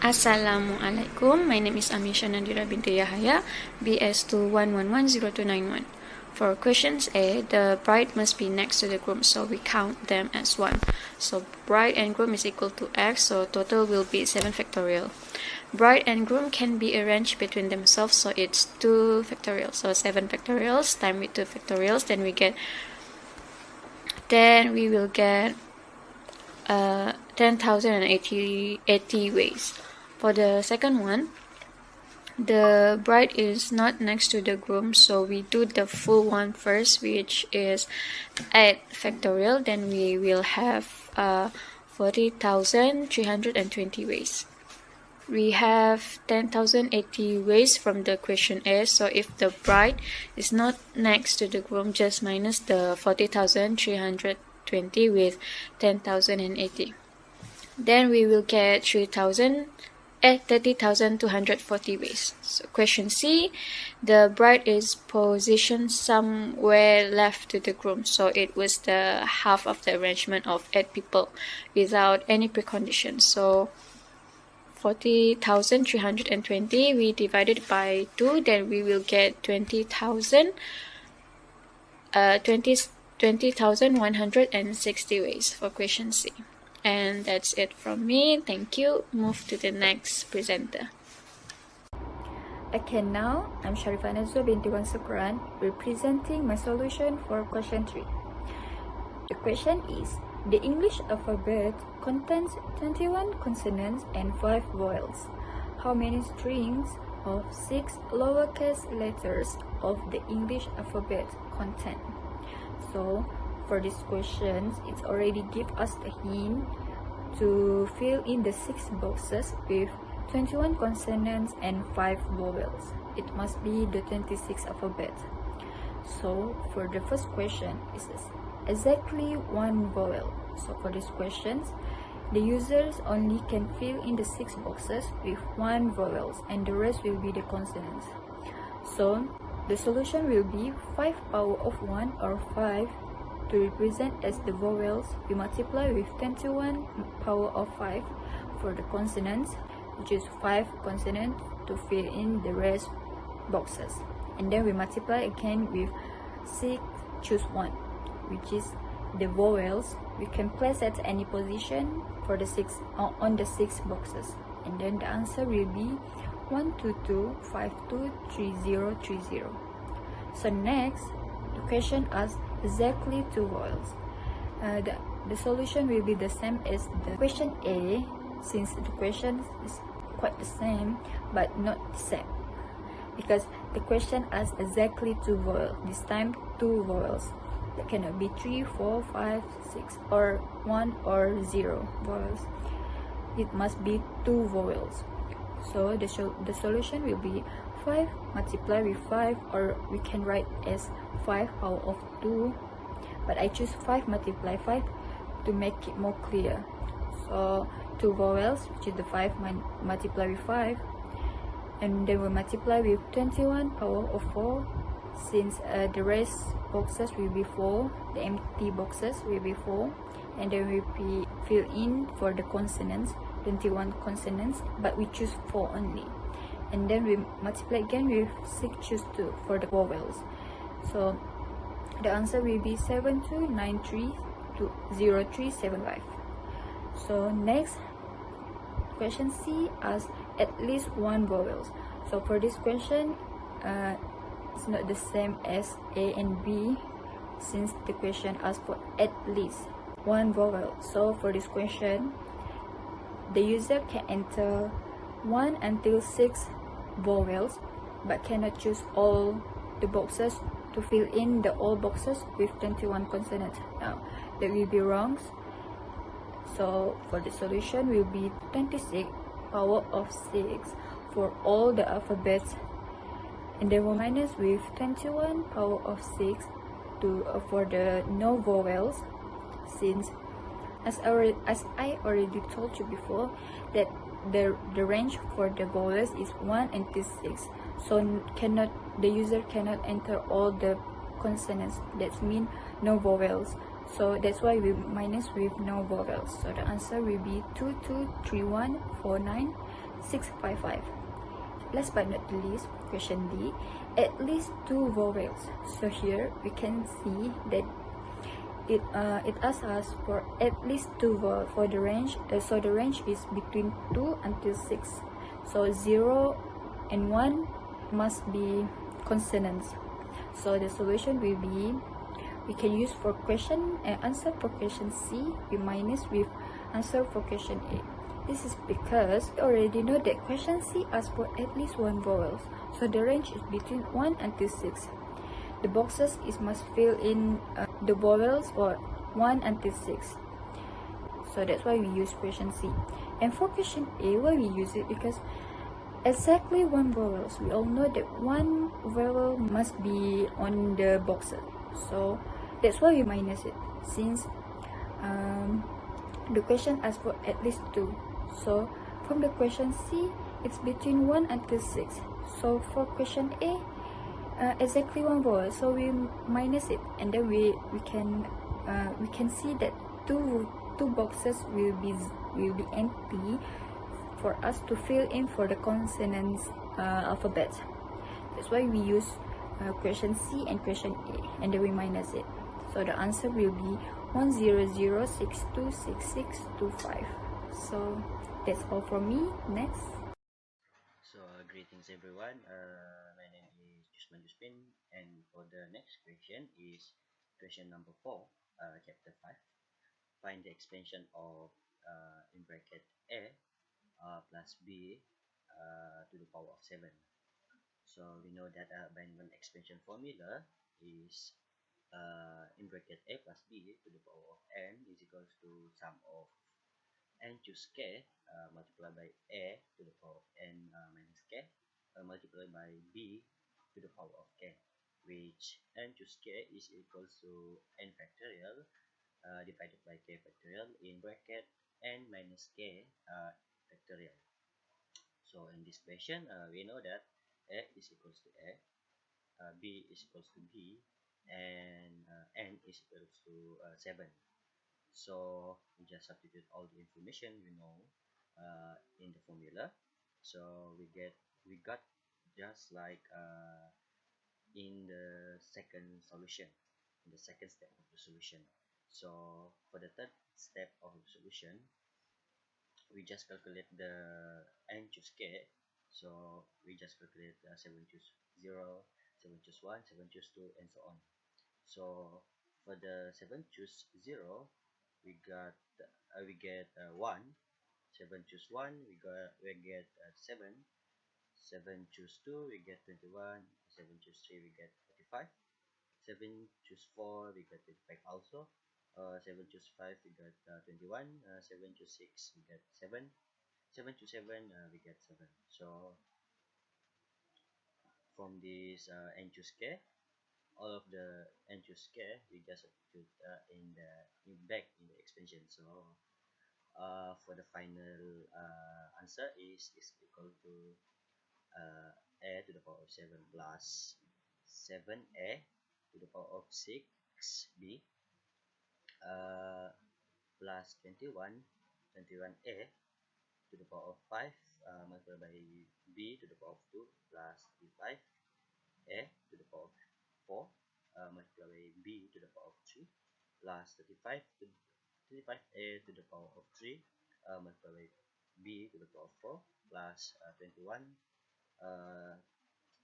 Assalamualaikum, my name is Amisha Nadira binti Yahaya, BS2111091. For questions A, the bride must be next to the groom, so we count them as 1. So bride and groom is equal to X, so total will be 7 factorial. Bride and groom can be arranged between themselves, so it's 2 factorial. So 7 factorials times with 2 factorials, then we will get 10,080 ways. For the second one, the bride is not next to the groom, so we do the full one first, which is 8 factorial. Then we will have 40,320 ways. We have 10,080 ways from the question A, so if the bride is not next to the groom, just minus the 40,320 with 10,080. Then we will get 30,240 ways. So question C, the bride is positioned somewhere left to the groom, so it was the half of the arrangement of 8 people without any precondition. So 40,320 we divided by 2, then we will get 20,160 ways for question C. And that's it from me. Thank you. Move to the next presenter. Okay, now I'm Sharifah Nazwa binti 103 representing my solution for question 3. The question is, the English alphabet contains 21 consonants and 5 vowels. How many strings of 6 lowercase letters of the English alphabet contain? So for this question, it's already give us the hint to fill in the 6 boxes with 21 consonants and 5 vowels. It must be the 26 alphabet. So for the first question, it's exactly 1 vowel. So for these questions, the users only can fill in the 6 boxes with 1 vowels, and the rest will be the consonants. So the solution will be 5 power of 1 or 5 to represent as the vowels. We multiply with 21 power of 5 for the consonants, which is 5 consonants to fill in the rest boxes. And then we multiply again with 6 choose 1, which is the vowels. We can place at any position for the 6 on the 6 boxes. And then the answer will be 122523030. So next, the question asks exactly 2 vowels. The solution will be the same as the question A, since the question is quite the same but not the same, because the question asks exactly 2 vowels. This time 2 vowels. That cannot be 3, 4, 5, 6 or 1 or 0 vowels. It must be 2 vowels. So the solution will be 5 multiplied with 5, or we can write as 5 power of 2, but I choose 5 multiply 5 to make it more clear. So 2 vowels, which is the 5 multiplied with 5, and then we multiply with 21 power of 4, since the rest boxes will be 4, the empty boxes will be 4, and then we fill in for the consonants, 21 consonants, but we choose 4 only. And then we multiply again with 6 choose 2 for the vowels. So the answer will be 72930375. So next, question C asks at least 1 vowels. So for this question, it's not the same as A and B, since the question asks for at least 1 vowel. So for this question, the user can enter 1 until 6 vowels, but cannot choose all the boxes to fill in the all boxes with 21 consonants. Now that will be wrong. So for the solution will be 26 power of 6 for all the alphabets, and then we'll minus with 21 power of 6 to for the no vowels, since as I already told you before that the range for the vowels is 1 until 6, so the user cannot enter all the consonants. That means no vowels. So that's why we minus with no vowels. So the answer will be 223149 655. Last but not least, question D, at least 2 vowels. So here we can see that it asks us for at least 2 vowels for the range. So the range is between 2 until 6. So 0 and 1 must be consonants. So the solution will be, we can use for question answer for question C, we minus with answer for question A. This is because we already know that question C asks for at least 1 vowel. So the range is between 1 until 6. The boxes must fill in the vowels for 1 until 6. So that's why we use question C. And for question A, why we use it? Because exactly 1 vowel. We all know that 1 vowel must be on the boxes. So that's why we minus it, since the question asks for at least 2. So from the question C, it's between 1 until 6. So for question A, exactly 1 vowel. So we minus it, and then we can see that two boxes will be empty for us to fill in for the consonants alphabet. That's why we use question C and question A, and then we minus it. So the answer will be 100626625. So that's all from me. Next. So greetings everyone. My name is Juspin, and for the next question is question number 4, chapter 5. Find the expansion of in bracket A plus B to the power of 7. So we know that binomial expansion formula is in bracket A plus B to the power of n is equals to sum of n choose k multiplied by A to the power of n minus k multiplied by B to the power of k, which n choose k is equals to n factorial divided by k factorial in bracket n minus k factorial. So in this question, we know that A is equals to A, B is equals to B, and N is equals to 7. So we just substitute all the information we know in the formula. So we got just like in the second solution, in the second step of the solution. So for the third step of the solution, we just calculate the n choose k. So we just calculate 7 choose 0, 7 choose 1, 7 choose 2, and so on. So for the 7 choose 0, we get 1. 7 choose 1, we get 7. 7 choose 2, we get 21. 7 choose 3, we get 35. 7 choose 4, we get 25 also. 7 choose 5, we get 21. 7 choose 6, we get 7. 7 to 7, we get 7. So from this n choose k, all of the n choose k, we just substitute back in the expansion. So for the final answer is equal to a to the power of 7 plus 7a to the power of 6b plus 21a to the power of 5 multiplied by b to the power of 2 plus 35a to the power of 4 multiplied by b to the power of 3 plus 35a to the power of 3 multiplied by b to the power of 4 plus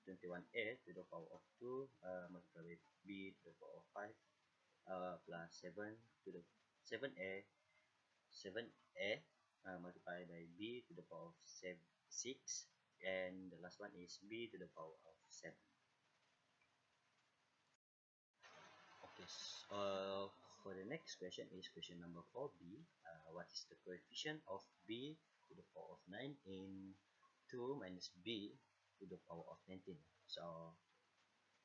21a to the power of 2 multiplied by b to the power of 5 plus 7 to the 7a multiplied by b to the power of 6, and the last one is b to the power of 7. Okay, for the next question is question number 4b. What is the coefficient of b to the power of 9 in 2 minus b to the power of 19? So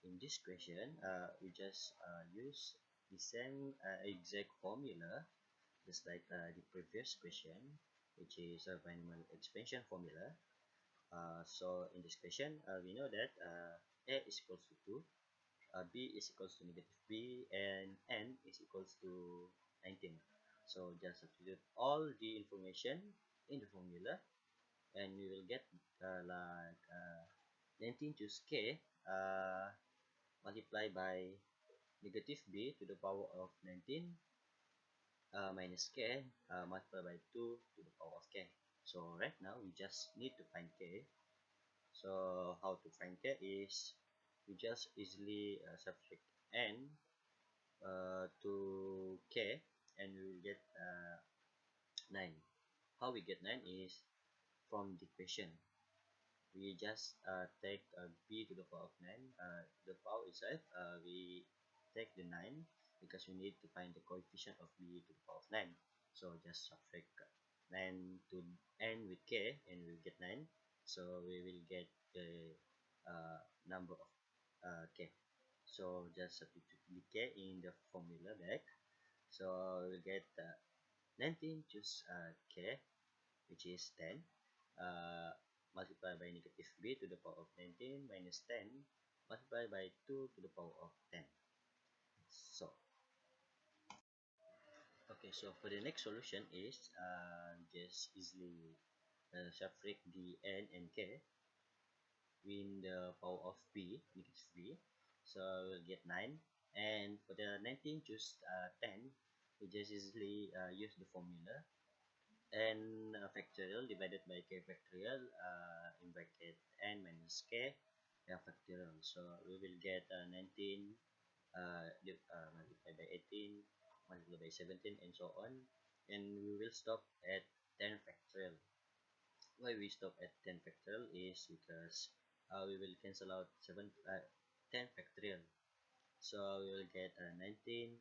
in this question, we just use the same exact formula just like the previous question, which is a binomial expansion formula. So in this question, we know that a is equals to 2, b is equals to negative b, and n is equals to 19. So just substitute all the information in the formula, and we will get like 19 choose k multiplied by negative b to the power of 19 minus k multiplied by 2 to the power of k. So right now we just need to find k. So how to find k is we just easily subtract n to k, and we will get 9. How we get 9 is from the equation. We just take b to the power of 9. The power itself, we take the 9 because we need to find the coefficient of b to the power of 9. So just subtract 9 to n with k, and we'll get 9. So we will get the number of k. So just substitute the k in the formula back. So we'll get 19 choose k, which is 10, multiplied by negative b to the power of 19 minus 10 multiplied by 2 to the power of 10. So, okay, so for the next solution is just easily subtract the n and k in the power of b, negative b. So we'll get 9. And for the 19 choose 10, we just easily use the formula n factorial divided by k factorial in bracket n minus k factorial. So we will get 19 multiplied by 18 multiplied by 17 and so on, and we will stop at 10 factorial. Why we stop at 10 factorial is because we will cancel out 10 factorial. So we will get 19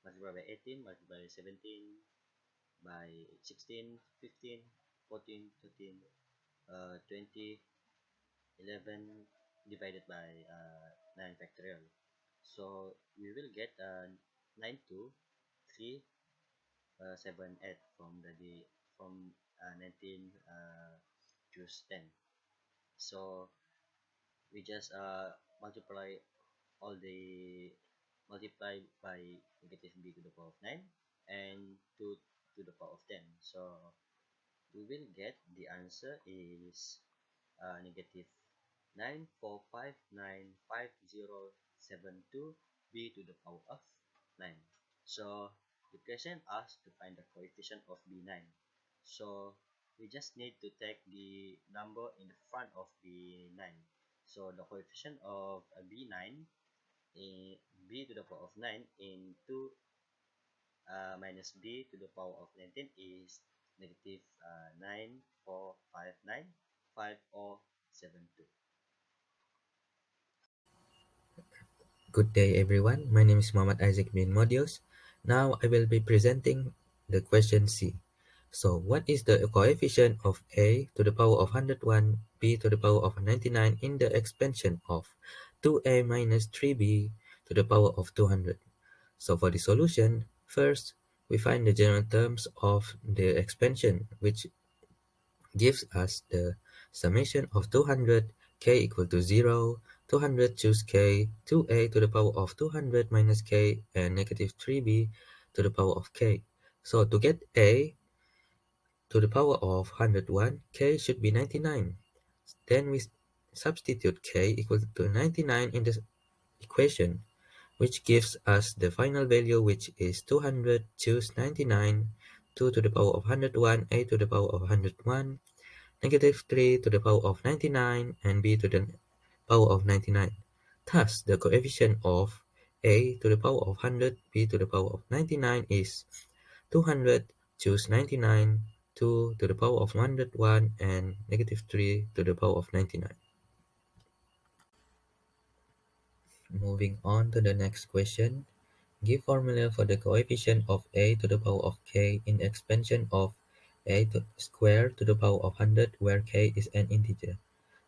multiplied by 18 multiplied by 17 by 16, 15, 14, 13, 20, 11 divided by 9 factorial. So we will get 9 to 3, 7, 8 from 19 choose 10. So we just multiply all the multiply by negative b to the power of 9 and 2 to the power of 10. So we will get the answer is negative 9459507 b to the power of 9. So the question asks to find the coefficient of b9. So we just need to take the number in the front of b9. So the coefficient of b9 in b to the power of 9 into minus b to the power of 19 is negative 9459507. Good day everyone, my name is Muhammad Isaac bin Modius. Now I will be presenting the question C. So what is the coefficient of a to the power of 101, b to the power of 99 in the expansion of 2a minus 3b to the power of 200? So for the solution, first we find the general terms of the expansion, which gives us the summation of 200, k equal to 0, 200 choose k, 2a to the power of 200 minus k, and negative 3b to the power of k. So to get a to the power of 101, k should be 99. Then we substitute k equal to 99 in the equation, which gives us the final value, which is 200 choose 99, 2 to the power of 101, a to the power of 101, negative 3 to the power of 99, and b to the power of 99. Thus, the coefficient of a to the power of 100, b to the power of 99 is 200 choose 99, 2 to the power of 101, and negative 3 to the power of 99. Moving on to the next question. Give formula for the coefficient of a to the power of k in the expansion of a squared to the power of 100, where k is an integer.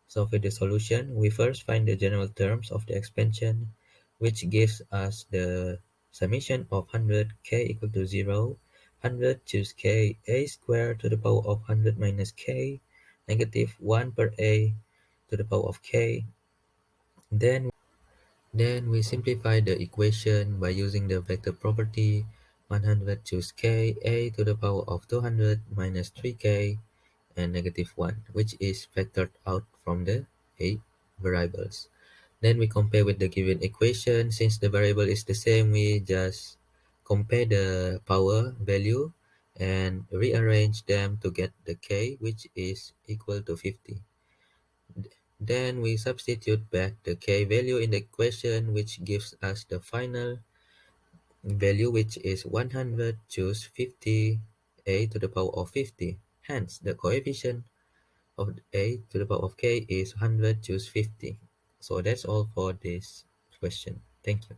So for the solution, we first find the general terms of the expansion, which gives us the summation of 100, k equal to 0, 100 choose k, a squared to the power of 100 minus k, negative 1 per a to the power of k. Then we simplify the equation by using the vector property, 100 choose k, a to the power of 200 minus 3k, and negative 1, which is factored out from the a variables. Then we compare with the given equation. Since the variable is the same, we just compare the power value and rearrange them to get the k, which is equal to 50. Then we substitute back the k value in the equation, which gives us the final value, which is 100 choose 50 a to the power of 50. Hence, the coefficient of a to the power of k is 100 choose 50. So that's all for this question. Thank you.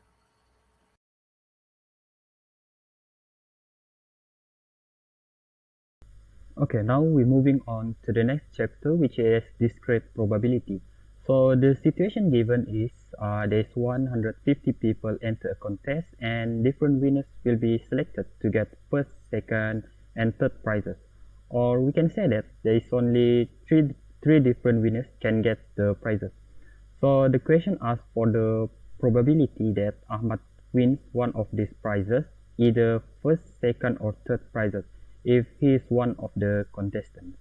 Okay, now we're moving on to the next chapter, which is discrete probability. So the situation given is there's 150 people enter a contest and different winners will be selected to get first, second, and third prizes. Or we can say that there is only three different winners can get the prizes. So the question asks for the probability that Ahmad wins one of these prizes, either first, second, or third prizes, if he is one of the contestants.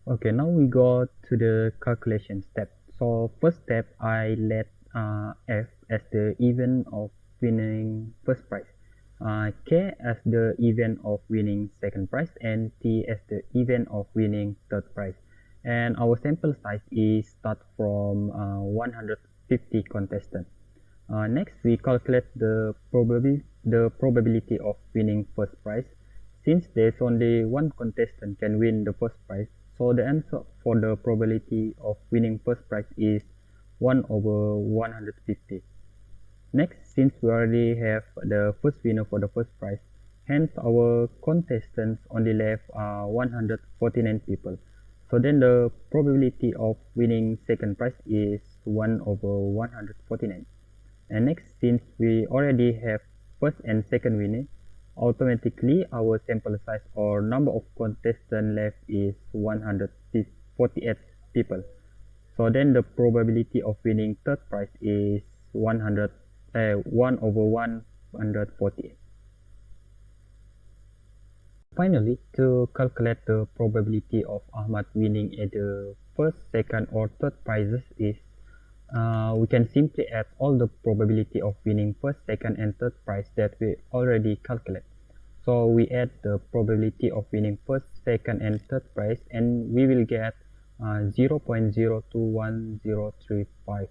Okay, now we go to the calculation step. So first step, I let F as the event of winning first prize, K as the event of winning second prize, and T as the event of winning third prize. And our sample size is start from 150 contestants. Next, we calculate the probability of winning first prize. Since there's only one contestant can win the first prize, so the answer for the probability of winning first prize is 1 over 150. Next, since we already have the first winner for the first prize, hence our contestants only left 149 people. So then the probability of winning second prize is 1 over 149. And next, since we already have first and second winner, automatically our sample size or number of contestants left is 148 people. So then the probability of winning third prize is 1 over 148. Finally, to calculate the probability of Ahmad winning either first, second, or third prizes is we can simply add all the probability of winning first, second, and third prize that we already calculate. So we add the probability of winning first, second, and third prize, and we will get 0.021035.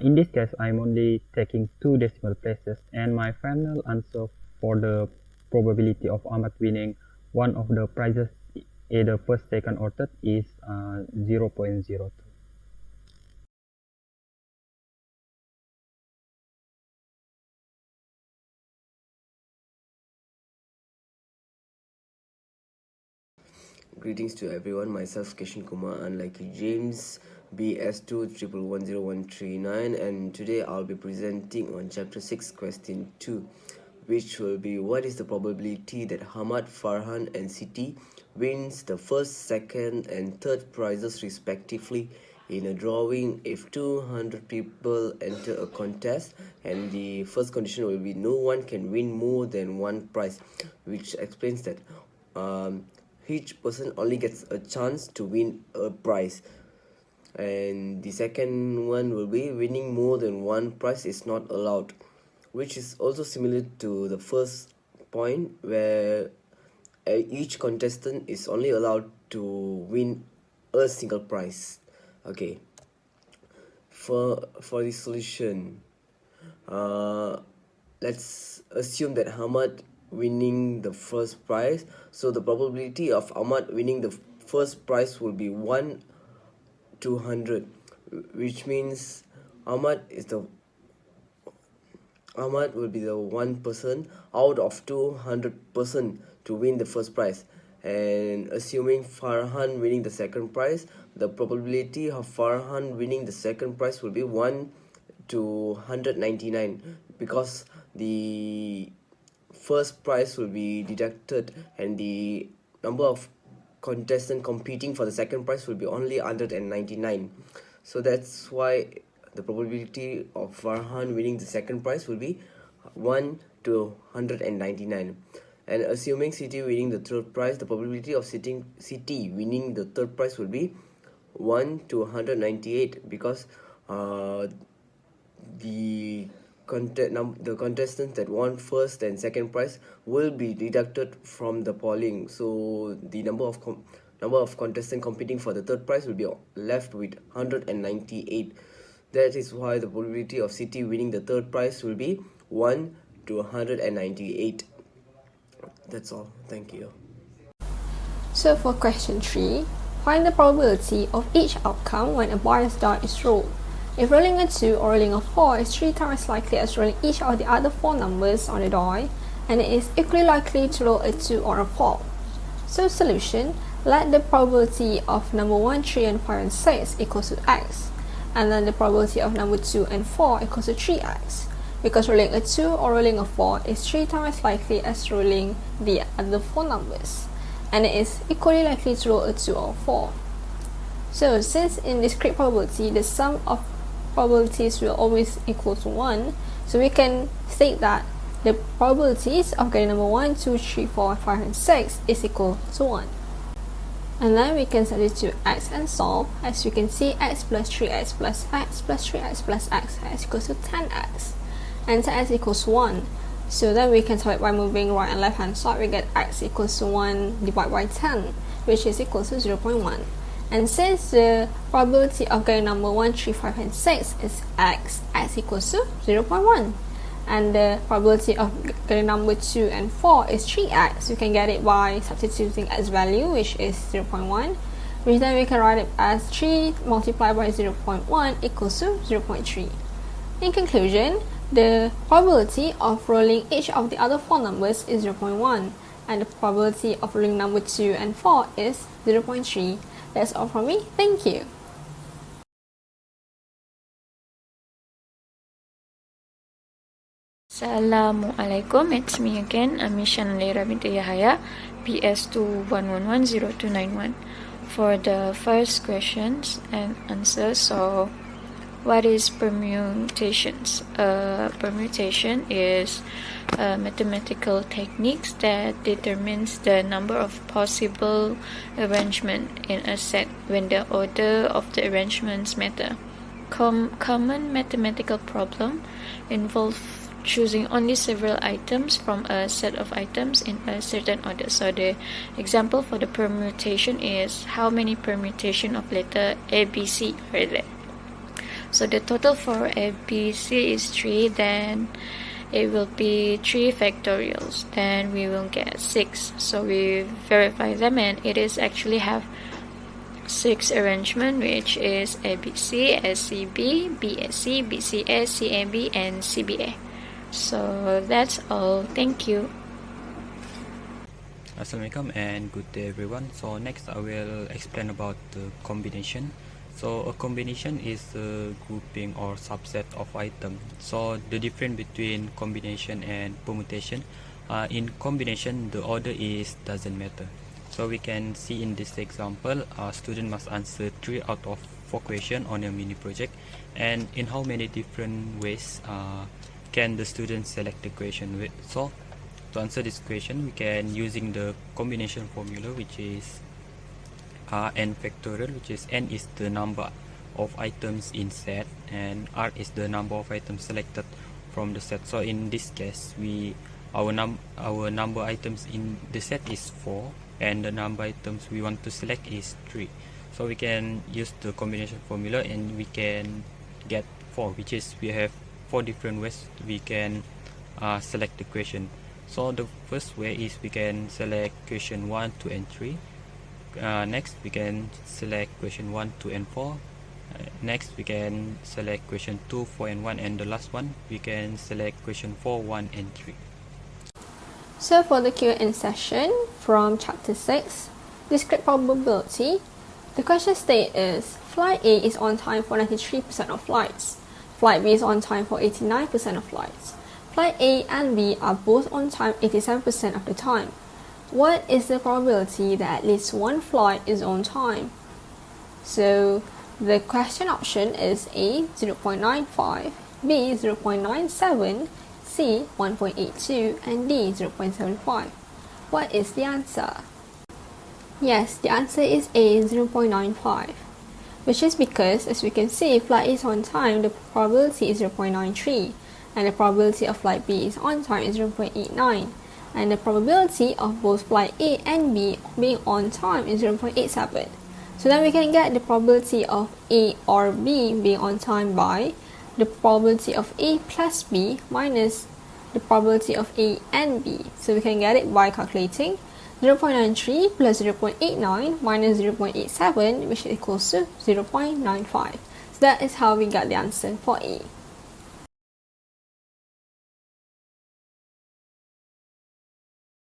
In this case, I'm only taking 2 decimal places, and my final answer for the probability of Ahmad winning one of the prizes, either first, second, or third, is 0.02. Greetings to everyone, myself Kishan Kumar, unlike James BS2110139, and today I'll be presenting on chapter 6 question 2, which will be what is the probability that Hamad, Farhan and Siti wins the first, second and third prizes respectively in a drawing if 200 people enter a contest, and the first condition will be no one can win more than one prize, which explains that each person only gets a chance to win a prize. And the second one will be winning more than one prize is not allowed, which is also similar to the first point, where each contestant is only allowed to win a single prize. Okay, for the solution, let's assume that Hamad winning the first prize. So the probability of Ahmad winning the first prize will be 1 to 100, which means Ahmad will be the one person out of 200% to win the first prize. And assuming Farhan winning the second prize, the probability of Farhan winning the second prize will be 1 to 199, because the first prize will be deducted and the number of contestants competing for the second prize will be only 199. So that's why the probability of Farhan winning the second prize will be 1 to 199. And assuming City winning the third prize, the probability of City winning the third prize will be 1 to 198, because the contestants that won first and second prize will be deducted from the polling. So the number of contestants competing for the third prize will be left with 198. That is why the probability of City winning the third prize will be 1 to 198. That's all. Thank you. So for question 3, find the probability of each outcome when a biased die is rolled. If rolling a 2 or rolling a 4 is 3 times likely as rolling each of the other 4 numbers on the die, and it is equally likely to roll a 2 or a 4. So solution, let the probability of number 1, 3 and 5 and 6 equals to x, and then the probability of number 2 and 4 equals to 3x, because rolling a 2 or rolling a 4 is 3 times likely as rolling the other 4 numbers, and it is equally likely to roll a 2 or 4. So since in discrete probability the sum of probabilities will always equal to 1, so we can state that the probabilities of getting number 1, 2, 3, 4, 5 and 6 is equal to 1. And then we can set it to x and solve. As you can see, x plus 3x plus x plus 3x plus x equals to 10x, and 10x equals 1. So then we can solve it by moving right and left hand side. We get x equals to 1 divided by 10, which is equal to 0.1. And since the probability of getting number 1, 3, 5 and 6 is x equals to 0.1. And the probability of getting number 2 and 4 is 3x. You can get it by substituting x value, which is 0.1, which then we can write it as 3 multiplied by 0.1 equals to 0.3. In conclusion, the probability of rolling each of the other 4 numbers is 0.1, and the probability of rolling number 2 and 4 is 0.3. That's all from me. Thank you. Assalamualaikum, it's me again, Amishan Leira binti Yahaya, PS211109291. For the first questions and answers, so what is permutations? Permutation is a mathematical techniques that determines the number of possible arrangement in a set when the order of the arrangements matter. Common mathematical problem involve choosing only several items from a set of items in a certain order. So the example for the permutation is how many permutation of letter A, B, C are there. So the total for A, B, C is 3, then it will be 3 factorials, then we will get 6. So we verify them and it is actually have 6 arrangement, which is ABC, SCB, BSC, BCA, CAB and CBA. So that's all. Thank you. Assalamualaikum and good day everyone. So next I will explain about the combination. So a combination is a grouping or subset of items. So the difference between combination and permutation, in combination the order doesn't matter. So we can see in this example, a student must answer 3 out of 4 questions on a mini project, and in how many different ways can the student select the question with. So to answer this question, we can using the combination formula, which is n factorial, which is n is the number of items in set and r is the number of items selected from the set. So in this case, our number items in the set is 4 and the number items we want to select is 3. So we can use the combination formula and we can get 4, which is we have 4 different ways we can select the question. So the first way is we can select question 1, 2 and 3. Next we can select question 1, 2 and 4. Next we can select question 2, 4 and 1, and the last one we can select question 4, 1 and 3. So for the Q&A session from chapter 6, discrete probability, the question state is flight A is on time for 93% of flights. Flight B is on time for 89% of flights. Flight A and B are both on time 87% of the time. What is the probability that at least one flight is on time? So the question option is A 0.95, B 0.97, C 1.82, and D 0.75. What is the answer? Yes, the answer is A 0.95, which is because, as we can see, flight A is on time, the probability is 0.93, and the probability of flight B is on time is 0.89, and the probability of both flight A and B being on time is 0.87. So then we can get the probability of A or B being on time by the probability of A plus B minus the probability of A and B. So we can get it by calculating 0.93 plus 0.89 minus 0.87, which equals to 0.95. So that is how we got the answer for A.